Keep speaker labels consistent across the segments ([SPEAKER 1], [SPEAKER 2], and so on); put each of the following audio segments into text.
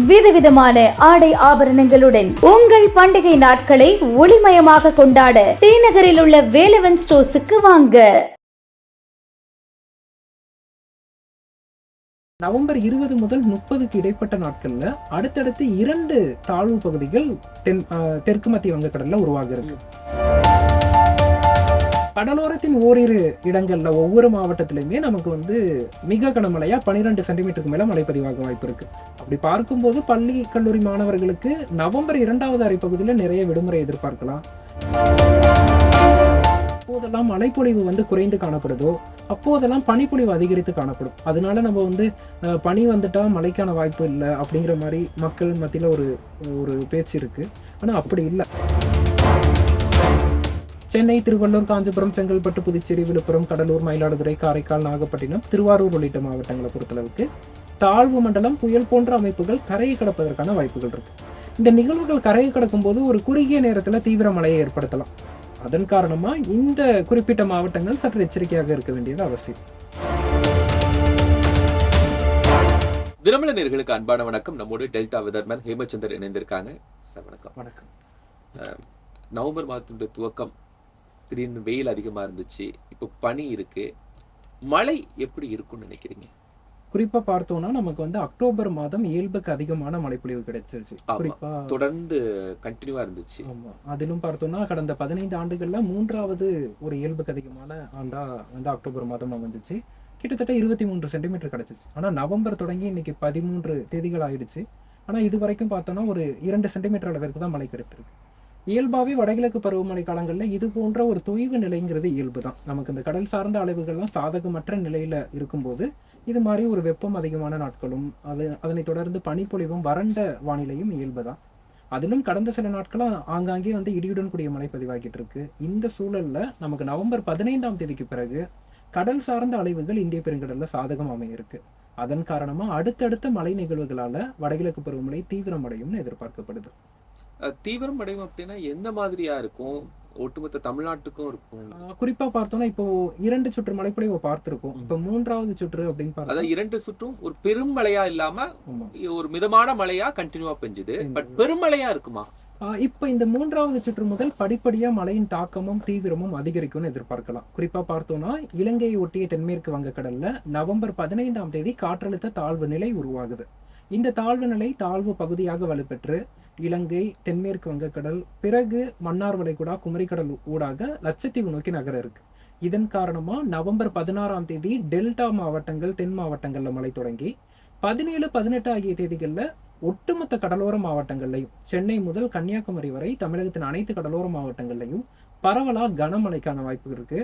[SPEAKER 1] விதவிதமான ஆடை ஆபரணங்களுடன் உங்கள் பண்டிகை நாட்களை ஒளிமயமாக கொண்டாட ஸ்ரீநகரில் உள்ள வேலவன் ஸ்டோர்ஸுக்கு வாங்க.
[SPEAKER 2] நவம்பர் 20 முதல் 30க்கு இடைப்பட்ட நாட்கள்ல அடுத்தடுத்து 2 தாழ்வு பகுதிகள் தெற்கு மத்திய வங்கக்கடல்ல உருவாக இருக்கு. கடலோரத்தின் ஓரிரு இடங்கள்ல ஒவ்வொரு மாவட்டத்திலுமே நமக்கு மிக கனமழையா 12 சென்டிமீட்டருக்கு மேல மழை பதிவாக வாய்ப்பு இருக்கு. அப்படி பார்க்கும்போது பள்ளி கல்லூரி மாணவர்களுக்கு நவம்பர் 2வது அரை பகுதியில நிறைய விடுமுறை எதிர்பார்க்கலாம். அப்போதெல்லாம் மழைப்பொழிவு குறைந்து காணப்படுதோ அப்போதெல்லாம் பனிப்பொழிவு அதிகரித்து காணப்படும். அதனால நம்ம பனி வந்துட்டா மழைக்கான வாய்ப்பு இல்லை அப்படிங்கிற மாதிரி மக்கள் மத்தியில ஒரு பேச்சு இருக்கு. ஆனா அப்படி இல்லை. சென்னை, திருவள்ளூர், காஞ்சிபுரம், செங்கல்பட்டு, புதுச்சேரி, விழுப்புரம், கடலூர், மயிலாடுதுறை, காரைக்கால், நாகப்பட்டினம், திருவாரூர் உள்ளிட்ட மாவட்டங்களை பொறுத்தளவுக்கு தாழ்வு மண்டலம், புயல் போன்ற அமைப்புகள் கரையை கடப்பதற்கான வாய்ப்புகள் இருக்கு. இந்த நிகழ்வுகள் கரையை கடக்கும் போது ஒரு குறுகிய நேரத்துல தீவிர மழையை ஏற்படுத்தலாம். அதன் காரணமா இந்த குறிப்பிட்ட மாவட்டங்கள் சற்று எச்சரிக்கையாக இருக்க வேண்டியது அவசியம்.
[SPEAKER 3] தினமல நேயர்களுக்கு அன்பான வணக்கம். நம்மோடு டெல்டா வெதர்மேன் ஹேமச்சந்தர் இணைந்திருக்காங்க. சார் வணக்கம்.
[SPEAKER 2] வணக்கம்.
[SPEAKER 3] நவம்பர் மாதத்துடைய துவக்கம் திடீர்னு வெயில் அதிகமா இருந்துச்சு, இப்போ பனி இருக்கு, மழை எப்படி இருக்கும்னு நினைக்கிறீங்க?
[SPEAKER 2] குறிப்பா பார்த்தோம்னா நமக்கு அக்டோபர் மாதம் இயல்புக்கு அதிகமான மழைப்பொழிவு கிடைச்சிருச்சு. குறிப்பா தொடர்ந்து
[SPEAKER 3] கண்டினியூவா இருந்துச்சு.
[SPEAKER 2] ஆமா, அதிலும் பார்த்தோம்னா கடந்த 15 ஆண்டுகள்ல 3வது ஒரு இயல்புக்கு அதிகமான ஆண்டா அக்டோபர் மாதம் அமைஞ்சிச்சு. கிட்டத்தட்ட 23 சென்டிமீட்டர் கிடைச்சிச்சு. ஆனா நவம்பர் தொடங்கி இன்னைக்கு 13 தேதிகள் ஆயிடுச்சு. ஆனா இது வரைக்கும் பார்த்தோம்னா ஒரு 2 சென்டிமீட்டர் அளவிற்கு தான் மழை கிடைத்திருக்கு. இயல்பாவே வடகிழக்கு பருவமழை காலங்களில் இது போன்ற ஒரு தொய்வு நிலைங்கிறது இயல்பு தான். நமக்கு இந்த கடல் சார்ந்த அளவுகள்லாம் சாதகமற்ற நிலையில இருக்கும்போது இது மாதிரி ஒரு வெப்பம் அதிகமான நாட்களும் அதனை தொடர்ந்து பனிப்பொழிவும் வறண்ட வானிலையும் இயல்பு தான். அதிலும் கடந்த சில நாட்களா ஆங்காங்கே இடியுடன் கூடிய மழை பதிவாகிட்டு இருக்கு. இந்த சூழல்ல நமக்கு நவம்பர் 15ஆம் தேதிக்கு பிறகு கடல் சார்ந்த அலைவுகள் இந்திய பெருங்கடல்ல சாதகம் அமையிருக்கு. அதன் காரணமா அடுத்தடுத்த மழை நிகழ்வுகளால வடகிழக்கு பருவமழை தீவிரமடையும்னு எதிர்பார்க்கப்படுது.
[SPEAKER 3] தீவிரம் அடையும் அப்படின்னா எந்த மாதிரியா இருக்கும்? ஒட்டுமொத்த தமிழ்நாட்டுக்கும் இருக்கும்.
[SPEAKER 2] குறிப்பா பார்த்தோம்னா இப்போ 2 சுற்று மழைப்பொழிவை பார்த்திருக்கோம். இப்ப 3வது சுற்று அப்படின்னு பார்த்தா
[SPEAKER 3] 2 சுற்றும் ஒரு பெரும் மழையா இல்லாம ஒரு மிதமான மழையா கண்டினியூவா பெஞ்சுது. பட் பெருமழையா இருக்குமா?
[SPEAKER 2] இப்ப இந்த 3வது சுற்று முதல் படிப்படியா மழையின் தாக்கமும் தீவிரமும் அதிகரிக்கும்னு எதிர்பார்க்கலாம். குறிப்பா பார்த்தோம்னா இலங்கையை ஒட்டிய தென்மேற்கு வங்கக்கடல்ல நவம்பர் 15ஆம் தேதி காற்றழுத்த தாழ்வு நிலை உருவாகுது. இந்த தாழ்வு நிலை தாழ்வு பகுதியாக வலுப்பெற்று இலங்கை, தென்மேற்கு வங்கக்கடல், பிறகு மன்னார் வளைகுடா, குமரிக்கடல் ஊடாக லட்சத்தீவு நோக்கி நகர இருக்கு. இதன் காரணமா நவம்பர் 16ஆம் தேதி டெல்டா மாவட்டங்கள், தென் மாவட்டங்கள்ல மழை தொடங்கி 17, 18 ஆகிய தேதிகள்ல ஒட்டுமொத்த கடலோர மாவட்டங்கள்லையும் சென்னை முதல் கன்னியாகுமரி வரை தமிழகத்தின் அனைத்து கடலோர மாவட்டங்கள்லையும் பரவலா கனமழைக்கான வாய்ப்பு இருக்கு.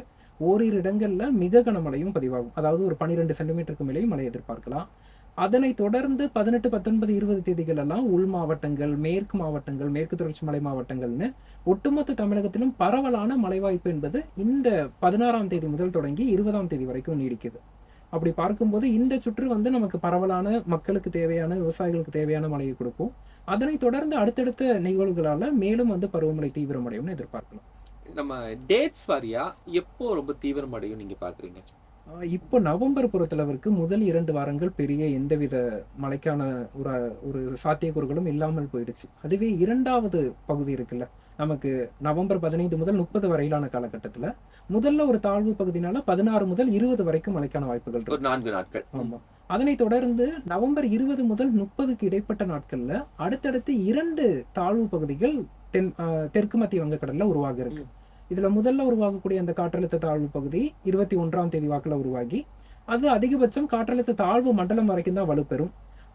[SPEAKER 2] ஓரிரு இடங்கள்ல மிக கனமழையும் பதிவாகும். அதாவது ஒரு 12 சென்டிமீட்டருக்கு மேலேயும் மழை எதிர்பார்க்கலாம். அதனை தொடர்ந்து 18, 19, 20 தேதிகள் எல்லாம் உள் மாவட்டங்கள், மேற்கு மாவட்டங்கள், மேற்கு தொடர்ச்சி மலை மாவட்டங்கள்னு ஒட்டுமொத்த தமிழகத்திலும் பரவலான மழை வாய்ப்பு என்பது இந்த 16ஆம் தேதி முதல் தொடங்கி 20ஆம் தேதி வரைக்கும் நீடிக்குது. அப்படி பார்க்கும்போது இந்த சுற்று நமக்கு பரவலான மக்களுக்கு தேவையான, விவசாயிகளுக்கு தேவையான மழையை கொடுக்கும். அதனை தொடர்ந்து அடுத்தடுத்த நிகழ்வுகளால மேலும் பருவமழை தீவிரமடையும்னு எதிர்பார்க்கலாம்.
[SPEAKER 3] நம்ம டேட்ஸ் வாரியா எப்போ ரொம்ப தீவிரமடையும் நீங்க பாக்குறீங்க?
[SPEAKER 2] இப்போ நவம்பர் பொறுத்தளவிற்கு முதல் 2 வாரங்கள் பெரிய எந்தவித மழைக்கான ஒரு சாத்தியக்கூறுகளும் இல்லாமல் போயிடுச்சு. அதுவே 2வது பகுதி இருக்குல்ல, நமக்கு நவம்பர் 15 முதல் 30 வரையிலான காலகட்டத்துல முதல்ல ஒரு தாழ்வு பகுதினால 16 முதல் 20 வரைக்கும் மழைக்கான வாய்ப்புகள் இருக்கு.
[SPEAKER 3] 4 நாட்கள்.
[SPEAKER 2] ஆமா. அதனை தொடர்ந்து நவம்பர் 20 முதல் 30க்கு இடைப்பட்ட நாட்கள்ல அடுத்தடுத்து 2 தாழ்வு பகுதிகள் தெற்கு மத்திய வங்கக்கடல்ல உருவாக இருக்கு. இதுல முதல்ல உருவாகக்கூடிய அந்த காற்றழுத்த தாழ்வு பகுதி 21ஆம் தேதி வாக்குல உருவாகி அது அதிகபட்சம் காற்றழுத்த தாழ்வு மண்டலம் வரைக்கும் தான் வலுப்பெறும்.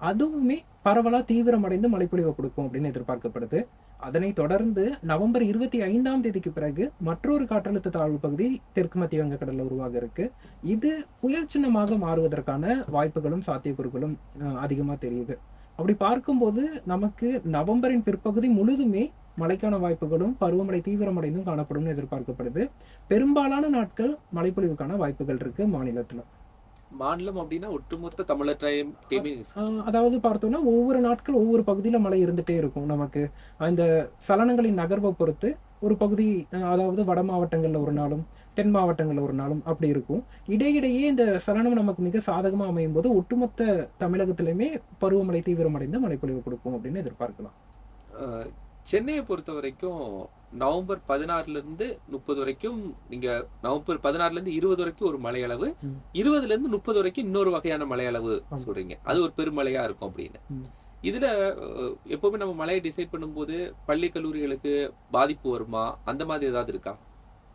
[SPEAKER 2] அதுவுமே பரவலா தீவிரமடைந்து மழைப்பொழிவை கொடுக்கும் அப்படின்னு எதிர்பார்க்கப்படுது. அதனை தொடர்ந்து நவம்பர் 25ஆம் தேதிக்கு பிறகு மற்றொரு காற்றழுத்த தாழ்வு பகுதி தெற்கு மத்திய வங்கக்கடல்ல உருவாக இருக்கு. இது புயல் சின்னமாக மாறுவதற்கான வாய்ப்புகளும் சாத்தியக்கூறுகளும் அதிகமா தெரியுது. அப்படி பார்க்கும்போது நமக்கு நவம்பரின் பிற்பகுதி முழுதுமே மழைக்கான வாய்ப்புகளும் பருவமழை தீவிரமடைந்தும் காணப்படும் எதிர்பார்க்கப்படுது. பெரும்பாலான நாட்கள் மழைப்பொழிவுக்கான வாய்ப்புகள் இருக்கு மாநிலத்துல.
[SPEAKER 3] மாநிலம் அப்படின்னா ஒட்டுமொத்த தமிழகம்.
[SPEAKER 2] அதாவது பார்த்தோம்னா ஒவ்வொரு நாட்கள் ஒவ்வொரு பகுதியில மழை இருந்துட்டே இருக்கும். நமக்கு அந்த சலனங்களின் நகர்வை பொறுத்து ஒரு பகுதி, அதாவது வட மாவட்டங்கள்ல ஒரு நாளும், தென் மாவட்டங்கள்ல ஒரு நாளும் அப்படி இருக்கும். இடையிடையே இந்த சலனம் நமக்கு மிக சாதகமா அமையும் போது ஒட்டுமொத்த தமிழகத்திலுமே பருவமழை தீவிரமடைந்த மழைப்பொழிவு கொடுக்கும் அப்படின்னு எதிர்பார்க்கலாம்.
[SPEAKER 3] அஹ், சென்னையை பொறுத்த வரைக்கும் நவம்பர் 16ல இருந்து 30 வரைக்கும் நீங்க நவம்பர் 16ல இருந்து 20 வரைக்கும் ஒரு மழை அளவு,
[SPEAKER 2] ம்.
[SPEAKER 3] 20ல இருந்து 30 வரைக்கும் இன்னொரு வகையான மழை அளவு
[SPEAKER 2] ஆமா.
[SPEAKER 3] சொல்றீங்க. அது ஒரு பெருமழையா இருக்கும் அப்படின்னு.
[SPEAKER 2] ம்.
[SPEAKER 3] இதுல எப்பவுமே நம்ம மழையை டிசைட் பண்ணும்போது பள்ளி கல்லூரிகளுக்கு பாதிப்பு வருமா, அந்த மாதிரி ஏதாவது இருக்கா?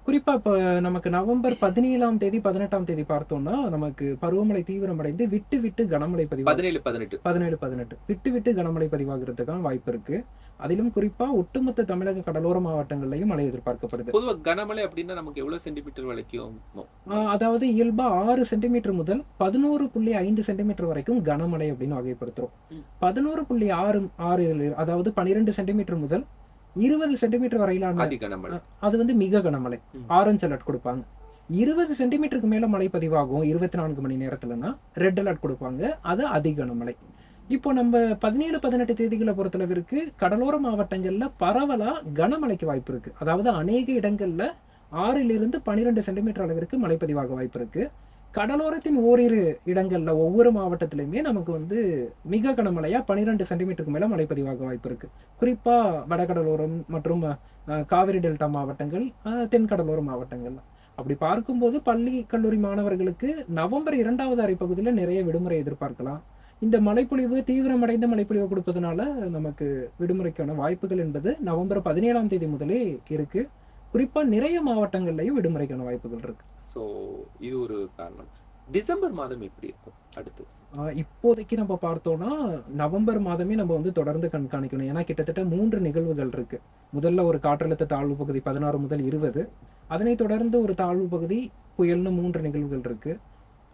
[SPEAKER 2] குறிப்பா இப்ப நமக்கு நவம்பர் 17ஆம் தேதி 18ஆம் தேதி பார்த்தோம்னா நமக்கு பருவமழை தீவிரமடைந்து விட்டு விட்டு கனமழை பதிவாகும்.
[SPEAKER 3] 17, 18
[SPEAKER 2] 17 விட்டு விட்டு கனமழை பதிவாகிறதுக்கான வாய்ப்பு இருக்கு. அதிலும் குறிப்பா ஒட்டுமொத்த தமிழக கடலோர மாவட்டங்கள்லயும் மழை எதிர்பார்க்கப்படுது.
[SPEAKER 3] பொதுவா கனமழை அப்படின்னா நமக்கு எவ்வளவு சென்டிமீட்டர் வரைக்கும்?
[SPEAKER 2] அதாவது இயல்பா 6 சென்டிமீட்டர் முதல் 11.5 சென்டிமீட்டர் வரைக்கும் கனமழை அப்படின்னு வகைப்படுத்துறோம்.
[SPEAKER 3] ம்.
[SPEAKER 2] 11.6 அதாவது 12 சென்டிமீட்டர் முதல் 20 சென்டிமீட்டர் வரையிலான
[SPEAKER 3] அதி கனமழை.
[SPEAKER 2] அது வந்து மிக கனமழை.
[SPEAKER 3] ம்.
[SPEAKER 2] ஆரஞ்சு அலர்ட் கொடுப்பாங்க. 20 சென்டிமீட்டருக்கு மேல மழை பதிவாகும் 24 மணி நேரத்துலன்னா ரெட் அலர்ட் கொடுப்பாங்க. அது அதி கனமழை. இப்போ நம்ம 17, 18 தேதிகளை பொறுத்தளவிற்கு கடலோர மாவட்டங்கள்ல பரவலா கனமழைக்கு வாய்ப்பு இருக்கு. அதாவது அநேக இடங்கள்ல 6லிருந்து 12 சென்டிமீட்டர் அளவிற்கு மழை பதிவாக வாய்ப்பு இருக்கு. கடலோரத்தின் ஓரிரு இடங்கள்ல ஒவ்வொரு மாவட்டத்திலுமே நமக்கு வந்து மிக கனமழையா 12 சென்டிமீட்டருக்கு மேல மழை பதிவாக வாய்ப்பு இருக்கு. குறிப்பா வடகடலோரம் மற்றும் காவிரி டெல்டா மாவட்டங்கள், தென்கடலோர மாவட்டங்கள். அப்படி பார்க்கும்போது பள்ளி கல்லூரி மாணவர்களுக்கு நவம்பர் 2வது அரைப்பகுதியில நிறைய விடுமுறை எதிர்பார்க்கலாம். இந்த மழைப்பொழிவு தீவிரமடைந்த மழைப்பொழிவு கொடுப்பதனால நமக்கு விடுமுறைக்கான வாய்ப்புகள் என்பது நவம்பர் 17ஆம் தேதி முதலே இருக்கு. குறிப்பா நிறைய மாவட்டங்கள்லயும் விடுமுறைக்கான வாய்ப்புகள் இருக்கு.
[SPEAKER 3] சோ இது ஒரு காரணம். டிசம்பர் மாதம் எப்படி இருக்கும் அடுத்து?
[SPEAKER 2] இப்போதைக்கு நம்ம பார்த்தோம்னா நவம்பர் மாதமே நம்ம வந்து தொடர்ந்து கண்காணிக்கணும். ஏன்னா கிட்டத்தட்ட 3 நிகழ்வுகள் இருக்கு. முதல்ல ஒரு காற்றழுத்த தாழ்வு பகுதி 16 முதல் 20, அதனைத் தொடர்ந்து ஒரு தாழ்வு பகுதி புயல்னு 3 நிகழ்வுகள் இருக்கு.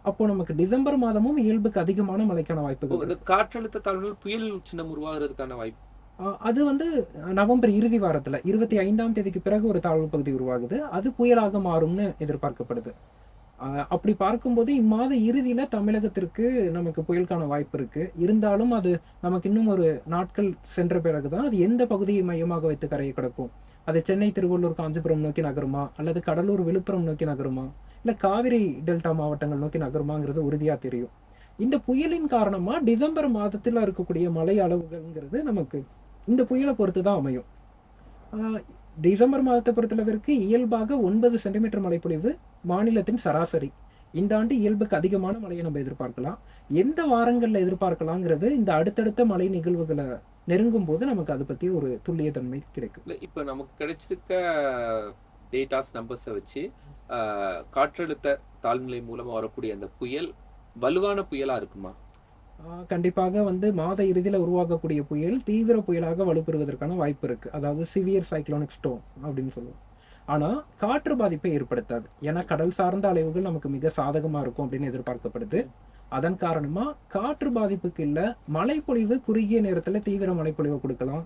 [SPEAKER 2] அப்போ நமக்கு டிசம்பர் மாதமும் இயல்புக்கு அதிகமான மழைக்கான வாய்ப்புகள்
[SPEAKER 3] இந்த காற்றழுத்த தாழ்வுகள் புயல் சின்னம் உருவாகிறதுக்கான வாய்ப்பு
[SPEAKER 2] அது வந்து நவம்பர் இறுதி வாரத்துல 25ஆம் தேதிக்கு பிறகு ஒரு தாழ்வு பகுதி உருவாகுது. அது புயலாக மாறும்னு எதிர்பார்க்கப்படுது. அப்படி பார்க்கும்போது இம்மாத இறுதியில தமிழகத்திற்கு நமக்கு புயலுக்கான வாய்ப்பு இருக்கு. இருந்தாலும் அது நமக்கு இன்னும் ஒரு நாட்கள் சென்ற பிறகுதான் அது எந்த பகுதியை மையமாக வைத்து கரையை கிடக்கும். அது சென்னை, திருவள்ளூர், காஞ்சிபுரம் நோக்கி நகருமா, அல்லது கடலூர், விழுப்புரம் நோக்கி நகருமா, இல்ல காவிரி டெல்டா மாவட்டங்கள் நோக்கி நகருமாங்கிறது உறுதியா தெரியும். இந்த புயலின் காரணமா டிசம்பர் மாதத்துல இருக்கக்கூடிய மழை அளவுகள்ங்கிறது நமக்கு இந்த புயலை பொறுத்து தான் அமையும். டிசம்பர் மாதத்தை பொறுத்தளவிற்கு இயல்பாக 9 சென்டிமீட்டர் மழைப்பொழிவு மாநிலத்தின் சராசரி. இந்த ஆண்டு இயல்புக்கு அதிகமான மழையை நம்ம எதிர்பார்க்கலாம். எந்த வாரங்கள்ல எதிர்பார்க்கலாங்கிறது இந்த அடுத்தடுத்த மழை நிகழ்வுகளை நெருங்கும் போது நமக்கு அதை பத்தி ஒரு துல்லியத்தன்மை கிடைக்கும்.
[SPEAKER 3] இப்ப நமக்கு கிடைச்சிருக்க டேட்டாஸ் நம்பர்ஸை வச்சு காற்றழுத்த தாழ்நிலை மூலமா வரக்கூடிய அந்த புயல் வலுவான புயலா இருக்குமா?
[SPEAKER 2] கண்டிப்பாக வந்து மாத இறுதியில உருவாகக்கூடிய புயல் தீவிர புயலாக வலுப்பெறுவதற்கான வாய்ப்பு இருக்கு. அதாவது சிவியர் சைக்ளோனிக் ஸ்டோம் அப்படின்னு சொல்லுவோம். ஆனா காற்று பாதிப்பை ஏற்படுத்தாது. ஏன்னா கடல் சார்ந்த அலைவுகள் நமக்கு மிக சாதகமா இருக்கும் அப்படின்னு எதிர்பார்க்கப்படுது. அதன் காரணமா காற்று பாதிப்புக்கு இல்ல, மழைப்பொழிவு குறுகிய நேரத்துல தீவிர மழைப்பொழிவை கொடுக்கலாம்.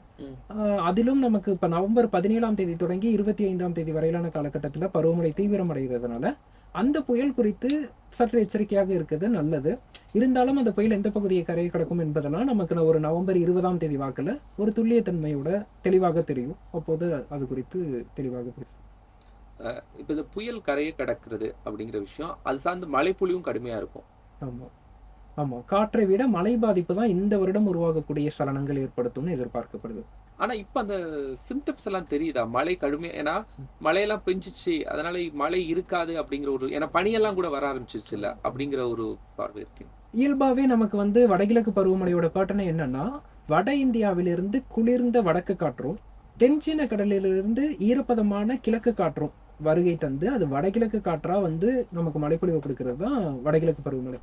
[SPEAKER 2] அதிலும் நமக்கு இப்ப நவம்பர் 17ஆம் தேதி தொடங்கி 25ஆம் தேதி வரையிலான காலகட்டத்துல பருவமழை தீவிரம் அடைகிறதுனால அந்த புயல் குறித்து சற்று எச்சரிக்கையாக இருக்கிறது நல்லது. இருந்தாலும் அந்த புயல் எந்த பகுதியை கரையை கடக்கும் என்பதெல்லாம் நமக்கு ஒரு நவம்பர் 20ஆம் தேதி வாக்குல ஒரு துல்லியத்தன்மையோட தெளிவாக தெரியும். அப்போது அது குறித்து தெளிவாக பேசும்.
[SPEAKER 3] இப்ப இந்த புயல் கரையை கடக்கிறது அப்படிங்கிற விஷயம் அது சார்ந்து மழைப்பொழிவும் கடுமையா இருக்கும்.
[SPEAKER 2] ஆமா ஆமா, காற்றை விட மழை பாதிப்பு தான் இந்த வருடம் உருவாகக்கூடிய சலனங்கள் ஏற்படுத்தும்னு எதிர்பார்க்கப்படுது.
[SPEAKER 3] ஆனா இப்ப அந்த சிம்டம்ஸ் எல்லாம் தெரியுதா? மழை கடுமையா, ஏன்னா மழையெல்லாம் பெஞ்சிச்சு, அதனால மழை இருக்காது அப்படிங்கிற ஒரு, ஏன்னா பனியெல்லாம் கூட வர ஆரம்பிச்சிருச்சு இல்ல அப்படிங்கிற ஒரு பார்வை இருக்கு.
[SPEAKER 2] இயல்பாவே நமக்கு வந்து வடகிழக்கு பருவமழையோட பேட்டர்ன் என்னன்னா, வட இந்தியாவிலிருந்து குளிர்ந்த வடக்கு காற்றும் தென்சீன கடலிலிருந்து ஈரப்பதமான கிழக்கு காற்றும் வருகை தந்து அது வடகிழக்கு காற்றா வந்து நமக்கு மழைப்பொழிவு கொடுக்கிறது தான் வடகிழக்கு பருவமழை.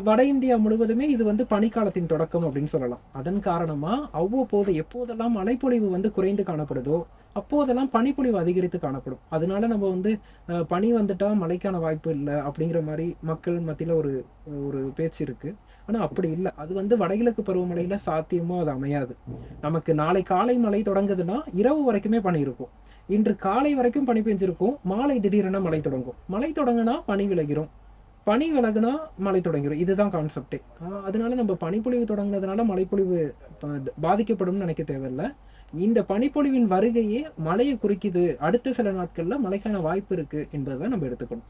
[SPEAKER 2] வட இந்தியா முழுவதுமே இது வந்து பனிக்காலத்தின் தொடக்கம் அப்படின்னு சொல்லலாம். அதன் காரணமா அவ்வப்போது எப்போதெல்லாம் மழைப்பொழிவு வந்து குறைந்து காணப்படுதோ அப்போதெல்லாம் பனிப்பொழிவு அதிகரித்து காணப்படும். அதனால நம்ம வந்து பனி வந்துட்டா மழைக்கான வாய்ப்பு இல்லை அப்படிங்கிற மாதிரி மக்கள் மத்தியில ஒரு ஒரு பேச்சு இருக்கு. ஆனா அப்படி இல்லை. அது வந்து வடகிழக்கு பருவமழையில சாத்தியமோ அது அமையாது. நமக்கு நாளை காலை மழை தொடங்குதுன்னா இரவு வரைக்குமே பனி இருக்கும். இன்று காலை வரைக்கும் பனி பெஞ்சிருக்கும், மாலை திடீரென மழை தொடங்கும். மழை தொடங்கினா பனி விலகிரும், பனி விலகுனா மழை தொடங்கிடும். இதுதான் கான்செப்டே. அதனால நம்ம பனிப்பொழிவு தொடங்கினதுனால மழைப்பொழிவு பாதிக்கப்படும் நினைக்க தேவையில்லை. இந்த பனிப்பொழிவின் வருகையே மழையை குறிக்குது, அடுத்த சில நாட்கள்ல மழைக்கான வாய்ப்பு இருக்கு என்பதை நம்ம எடுத்துக்கணும்.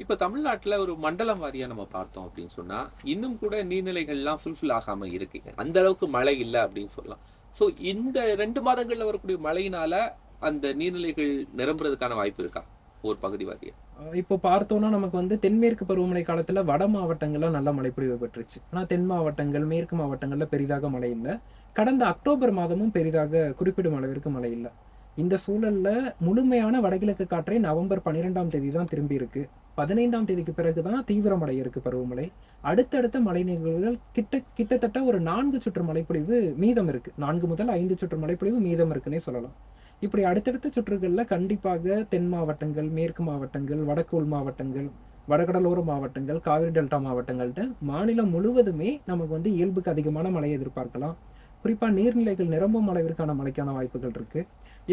[SPEAKER 3] இப்ப தமிழ்நாட்டுல ஒரு மண்டலம் வாரியா நம்ம பார்த்தோம் அப்படின்னு சொன்னா இன்னும் கூட நீர்நிலைகள்லாம் ஃபுல்ஃபில் ஆகாம இருக்குங்க. அந்த அளவுக்கு மழை இல்லை அப்படின்னு சொல்லலாம். ஸோ இந்த 2 மாதங்கள்ல வரக்கூடிய மழையினால அந்த நீர்நிலைகள் நிரம்புறதுக்கான வாய்ப்பு இருக்கா ஒரு பகுதி வாரியா?
[SPEAKER 2] இப்போ பார்த்தோம்னா நமக்கு வந்து தென்மேற்கு பருவமழை காலத்துல வட மாவட்டங்கள்ல நல்ல மழைப்பொழிவு பெற்றுச்சு. ஆனா தென் மாவட்டங்கள், மேற்கு மாவட்டங்கள்ல பெரிதாக மழை இல்லை. கடந்த அக்டோபர் மாதமும் பெரிதாக குறிப்பிடும் அளவிற்கு மழை இல்லை. இந்த சூழல்ல முழுமையான வடகிழக்கு காற்றே நவம்பர் 12ஆம் தேதி தான் திரும்பி இருக்கு. 15ஆம் தேதிக்கு பிறகுதான் தீவிரமடை இருக்கு பருவமழை. அடுத்தடுத்த மழை நிகழ்வுகள் கிட்டத்தட்ட ஒரு 4 சுற்று மழைப்பொழிவு மீதம் இருக்கு. 4 முதல் 5 சுற்று மழைப்பொழிவு மீதம் இருக்குன்னே சொல்லலாம். இப்படி அடுத்தடுத்த சுற்றுகள்ல கண்டிப்பாக தென் மாவட்டங்கள், மேற்கு மாவட்டங்கள், வடக்கு உள் மாவட்டங்கள், வடகடலோர மாவட்டங்கள், காவிரி டெல்டா மாவட்டங்கள்ட்ட மாநிலம் முழுவதுமே நமக்கு வந்து இயல்புக்கு அதிகமான மழையை எதிர்பார்க்கலாம். குறிப்பா நீர்நிலைகள் நிரம்பும் அளவிற்கான மழைக்கான வாய்ப்புகள் இருக்கு.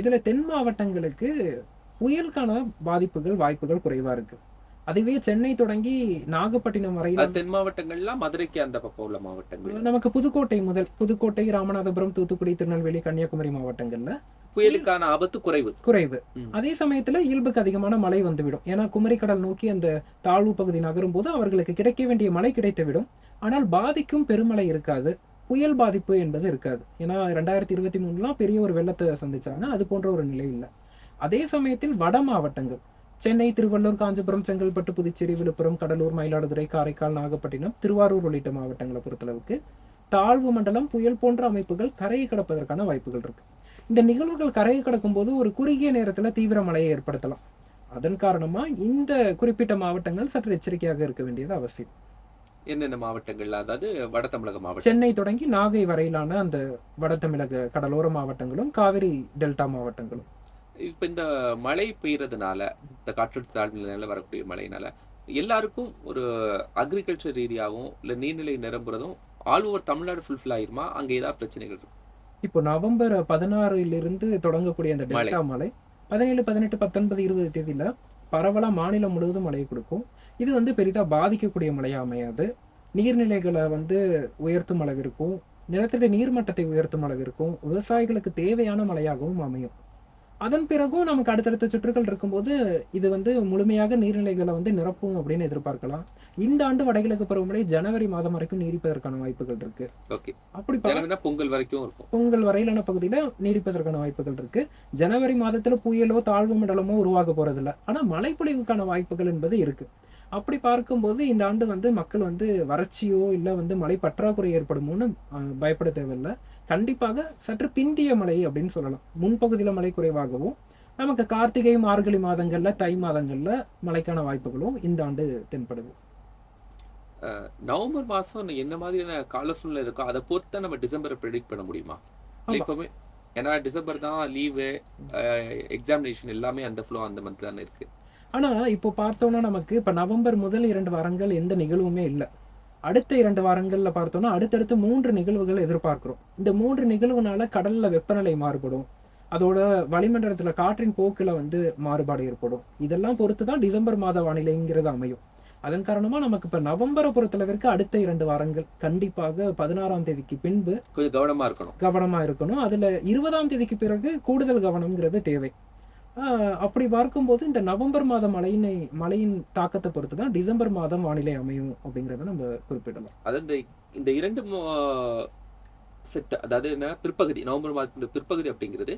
[SPEAKER 2] இதுல தென் மாவட்டங்களுக்கு புயலுக்கான பாதிப்புகள், வாய்ப்புகள் குறைவா இருக்கு. அதுவே சென்னை தொடங்கி நாகப்பட்டினம் வரையில
[SPEAKER 3] தென் மாவட்டங்கள்லாம் மதுரைக்கு அந்த பக்கம் உள்ள மாவட்டங்கள்,
[SPEAKER 2] நமக்கு புதுக்கோட்டை, ராமநாதபுரம், தூத்துக்குடி, திருநெல்வேலி, கன்னியாகுமரி மாவட்டங்கள்ல
[SPEAKER 3] புயலுக்கான ஆபத்து குறைவு.
[SPEAKER 2] அதே சமயத்துல இயல்புக்கு அதிகமான மழை வந்துவிடும். ஏன்னா குமரிக்கடல் நோக்கி அந்த தாழ்வு பகுதி நகரும் போது அவர்களுக்கு கிடைக்க வேண்டிய மழை கிடைத்துவிடும். ஆனால் பாதிக்கும் பெருமழை இருக்காது, புயல் பாதிப்பு என்பது இருக்காது. ஏன்னா 2023 பெரிய ஒரு வெள்ளத்தை சந்திச்சாங்க, அது போன்ற ஒரு நிலை இல்லை. அதே சமயத்தில் வட மாவட்டங்கள் சென்னை, திருவள்ளூர், காஞ்சிபுரம், செங்கல்பட்டு, புதுச்சேரி, விழுப்புரம், கடலூர், மயிலாடுதுறை, காரைக்கால், நாகப்பட்டினம், திருவாரூர் உள்ளிட்ட மாவட்டங்களை பொறுத்தளவுக்கு தாழ்வு மண்டலம், புயல் போன்ற அமைப்புகள் கரையை கடப்பதற்கான வாய்ப்புகள் இருக்கு. இந்த நிகழ்வுகள் கரையை கடக்கும் போது ஒரு குறுகிய நேரத்துல தீவிர மழையை ஏற்படுத்தலாம். அதன் காரணமா இந்த குறிப்பிட்ட மாவட்டங்கள் சற்று எச்சரிக்கையாக இருக்க வேண்டியது அவசியம்.
[SPEAKER 3] என்னென்ன மாவட்டங்கள்? அதாவது வட தமிழக மாவட்டம்,
[SPEAKER 2] சென்னை தொடங்கி நாகை வரையிலான அந்த வட தமிழக கடலோர மாவட்டங்களும், காவிரி டெல்டா மாவட்டங்களும்.
[SPEAKER 3] இப்ப இந்த மழை பெய்யறதுனால, இந்த காற்றழுத்த தாழ்வு நிலையில வரக்கூடிய மழையினால எல்லாருக்கும் ஒரு அக்ரிகல்ச்சர் ரீதியாகவும் இல்லை நீர்நிலை நிரம்புறதும் ஆல் ஓவர் தமிழ்நாடு ஃபுல்ஃபில் ஆயிருமா? அங்க ஏதாவது பிரச்சனைகள் இருக்கும்?
[SPEAKER 2] இப்போ நவம்பர் 16 தொடங்கக்கூடிய அந்த டெல்டா மழை 17, 18, 19, 20 தேதியில பரவலா மாநிலம் முழுவதும் மழையை கொடுக்கும். இது வந்து பெரிதா பாதிக்கக்கூடிய மழையா அமையாது. நீர்நிலைகளை வந்து உயர்த்தும் அளவிற்கும், நிலத்தடி நீர்மட்டத்தை உயர்த்தும் அளவிற்கும், விவசாயிகளுக்கு தேவையான மழையாகவும் அமையும். அதன் பிறகும் நமக்கு அடுத்தடுத்த சுற்றுகள் இருக்கும்போது இது வந்து முழுமையாக நீர்நிலைகளை வந்து நிரப்பும் அப்படின்னு எதிர்பார்க்கலாம். இந்த ஆண்டு வடகிழக்கு பருவமழை ஜனவரி மாதம் வரைக்கும் நீடிப்பதற்கான வாய்ப்புகள் இருக்கு. அப்படி
[SPEAKER 3] பொங்கல் வரைக்கும் இருக்கும்.
[SPEAKER 2] பொங்கல் வரையிலான பகுதியில நீடிப்பதற்கான வாய்ப்புகள் இருக்கு. ஜனவரி மாதத்துல புயலோ தாழ்வு மண்டலமோ உருவாக போறதில்ல. ஆனா மழைப்பொழிவுக்கான வாய்ப்புகள் என்பது இருக்கு. அப்படி பார்க்கும்போது இந்த ஆண்டு வந்து மக்கள் வந்து வறட்சியோ இல்லை வந்து மழை பற்றாக்குறை ஏற்படுமோன்னு பயப்பட தேவையில்லை. கண்டிப்பாக சற்று பிந்திய மழை அப்படின்னு சொல்லலாம். முன்பகுதியில மழை குறைவாகவும், நமக்கு கார்த்திகை, மார்கழி மாதங்கள்ல, தை மாதங்கள்ல மழைக்கான வாய்ப்புகளும் இந்த ஆண்டு தென்படுது.
[SPEAKER 3] நவம்பர் மாசம் என்ன மாதிரியான கால சூழ்நிலை இருக்கோ அதை பொறுத்து நம்ம டிசம்பரை ப்ரெடிக்ட் பண்ண முடியுமா? இப்பவுமே ஏன்னா டிசம்பர் தான் லீவு, எக்ஸாமினேஷன் எல்லாமே அந்த ஃப்ளோ அந்த மந்த் தானே இருக்கு.
[SPEAKER 2] ஆனா இப்போ பார்த்தோம்னா நமக்கு இப்ப நவம்பர் முதல் 2 வாரங்கள் எந்த நிகழ்வுமே இல்லை. அடுத்த 2 வாரங்கள்ல பார்த்தோம்னா அடுத்தடுத்து 3 நிகழ்வுகள் எதிர்பார்க்கிறோம். இந்த 3 நிகழ்வுனால கடல்ல வெப்பநிலை மாறுபடும், அதோட வளிமண்டலத்துல காற்றின் போக்குல வந்து மாறுபாடு ஏற்படும். இதெல்லாம் பொறுத்துதான் டிசம்பர் மாத வானிலைங்கிறது அமையும். அதன் காரணமா நமக்கு இப்ப நவம்பரை பொறுத்தளவிற்கு அடுத்த 2 வாரங்கள் கண்டிப்பாக 16ஆம் தேதிக்கு பின்பு
[SPEAKER 3] கொஞ்சம் கவனமா இருக்கணும்.
[SPEAKER 2] அதுல 20ஆம் தேதிக்கு பிறகு கூடுதல் கவனம்ங்கிறது தேவை. அப்படி பார்க்கும்போது இந்த நவம்பர் மாதம் மழையின் தாக்கத்தை பொறுத்து தான் டிசம்பர் மாதம் வானிலை அமையும் அப்படிங்கறத நம்ம குறிப்பிடலாம்.
[SPEAKER 3] அதாவது இந்த 2 செட், அதாவது என்ன பிற்பகுதி, நவம்பர் மாதத்தின் பிற்பகுதி அப்படிங்கிறது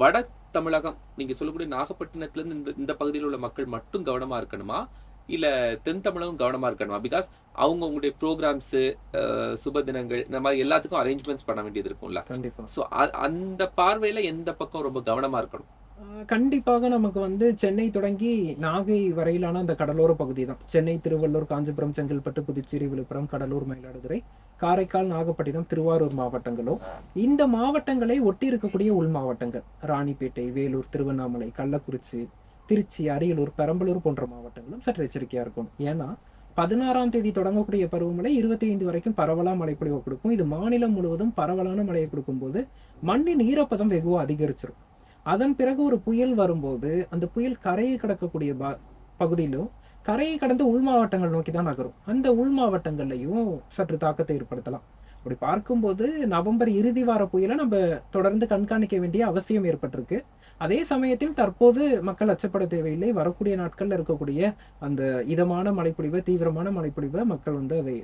[SPEAKER 3] வட தமிழகம், நீங்க சொல்லக்கூடிய நாகப்பட்டினத்துல இருந்து இந்த பகுதியில் உள்ள மக்கள் மட்டும் கவனமா இருக்கணுமா, இல்ல தென் தமிழகம் கவனமா இருக்கணுமா? பிகாஸ் அவங்களுடைய ப்ரோக்ராம்ஸ், சுப தினங்கள், இந்த மாதிரி எல்லாத்துக்கும் அரேஞ்ச்மெண்ட்ஸ் பண்ண வேண்டியது இருக்கும்ல.
[SPEAKER 2] கண்டிப்பா.
[SPEAKER 3] ஸோ அந்த பார்வையில எந்த பக்கம் ரொம்ப கவனமா இருக்கணும்?
[SPEAKER 2] கண்டிப்பாக நமக்கு வந்து சென்னை தொடங்கி நாகை வரையிலான அந்த கடலோர பகுதி தான். சென்னை, திருவள்ளூர், காஞ்சிபுரம், செங்கல்பட்டு, புதுச்சேரி, விழுப்புரம், கடலூர், மயிலாடுதுறை, காரைக்கால், நாகப்பட்டினம், திருவாரூர் மாவட்டங்களும், இந்த மாவட்டங்களை ஒட்டி இருக்கக்கூடிய உள் மாவட்டங்கள் ராணிப்பேட்டை, வேலூர், திருவண்ணாமலை, கள்ளக்குறிச்சி, திருச்சி, அரியலூர், பெரம்பலூர் போன்ற மாவட்டங்களும் சற்று எச்சரிக்கையா இருக்கும். ஏன்னா 16ஆம் தேதி தொடங்கக்கூடிய பருவமழை 25 வரைக்கும் பரவலா மழைப்பொழிவு கொடுக்கும். இது மாநிலம் முழுவதும் பரவலான மழையை கொடுக்கும்போது மண்ணின் ஈரப்பதம் வெகுவா அதிகரிச்சிடும். அதன் பிறகு ஒரு புயல் வரும்போது அந்த புயல் கரையை கடக்கக்கூடிய பகுதியிலும் கரையை கடந்து உள் மாவட்டங்கள் நோக்கி தான் நகரும். அந்த உள் மாவட்டங்கள்லையும் சற்று தாக்கத்தை ஏற்படுத்தலாம். அப்படி பார்க்கும்போது நவம்பர் இறுதி வார புயலை நம்ம தொடர்ந்து கண்காணிக்க வேண்டிய அவசியம் ஏற்பட்டிருக்கு. அதே சமயத்தில் தற்போது மக்கள் அச்சப்பட தேவையில்லை. வரக்கூடிய நாட்கள்ல இருக்கக்கூடிய அந்த இதமான மழைப்பொழிவை, தீவிரமான மழைப்பொழிவை மக்கள் வந்து அதை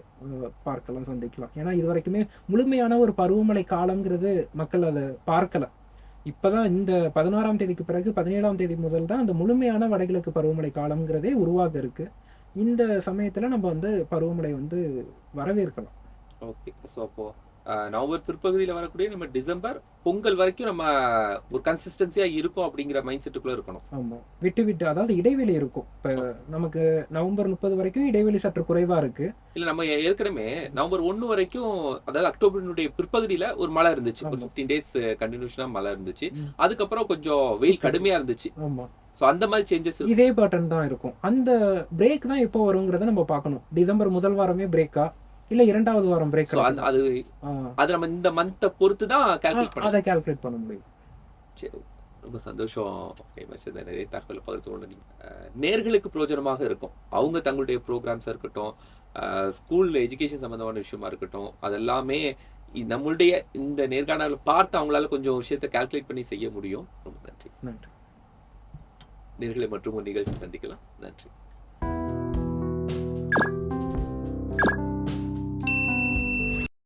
[SPEAKER 2] பார்க்கலாம், சந்திக்கலாம். ஏன்னா இது வரைக்குமே முழுமையான ஒரு பருவமழை காலங்கிறது மக்கள் அதை பார்க்கல. இப்பதான் இந்த 16ஆம் தேதிக்கு பிறகு 17ஆம் தேதி முதல் தான் அந்த முழுமையான வடகிழக்கு பருவமழை காலம்ங்கிறதே உருவாக இருக்கு. இந்த சமயத்துல நம்ம வந்து பருவமழை வந்து வரவேற்கலாம்.
[SPEAKER 3] ஓகே. ஸோ அப்போ நவம்பர் பிற்பகுதியில் வரக்கூடிய நம்ம டிசம்பர் பொங்கல் வரைக்கும் நம்ம ஒரு கன்சிஸ்டன்சியா இருக்கும் அப்படிங்கிற மைண்ட் செட்டுக்குள்ள இருக்கணும்.
[SPEAKER 2] ஆமா, விட்டு விட்டு, அதாவது இடைவெளி இருக்கும். இப்ப நமக்கு நவம்பர் 30 வரைக்கும் இடைவெளி சற்று குறைவா இருக்கு.
[SPEAKER 3] இல்ல நம்ம ஏற்கனவே நவம்பர் 1 வரைக்கும், அதாவது அக்டோபரினுடைய பிற்பகுதியில ஒரு மழை இருந்துச்சு. ஒரு 15 டேஸ் கண்டினியூஷனா மழை இருந்துச்சு. அதுக்கப்புறம் கொஞ்சம் வெயில் கடுமையா இருந்துச்சு.
[SPEAKER 2] ஆமா,
[SPEAKER 3] சோ அந்த மாதிரி சேஞ்சஸ்
[SPEAKER 2] இதே பேட்டர்ன் தான் இருக்கும். அந்த பிரேக் தான் எப்போ வருங்கிறத நம்ம பார்க்கணும். டிசம்பர் முதல் வாரமே பிரேக்கா இல்ல இரண்டாவது வாரம் பிரேக்,
[SPEAKER 3] அது நம்ம இந்த மந்த்தை பொறுத்து தான் கால்குலேட் பண்ணலாம்.
[SPEAKER 2] அதை கால்குலேட் பண்ண முடியும்.
[SPEAKER 3] சரி, ரொம்ப சந்தோஷம். நிறைய தகவல் பகிர்ந்து கொண்டு நேர்களுக்கு பிரயோஜனமாக இருக்கும். அவங்க தங்களுடைய ப்ரோக்ராம்ஸாக இருக்கட்டும், ஸ்கூல் எஜுகேஷன் சம்பந்தமான விஷயமா இருக்கட்டும், அதெல்லாமே நம்மளுடைய இந்த நேர்காணல் பார்த்து அவங்களால கொஞ்சம் விஷயத்தை கால்குலேட் பண்ணி செய்ய முடியும். ரொம்ப நன்றி.
[SPEAKER 2] நன்றி.
[SPEAKER 3] நேர்களை மற்றும் ஒரு நிகழ்ச்சி சந்திக்கலாம். நன்றி.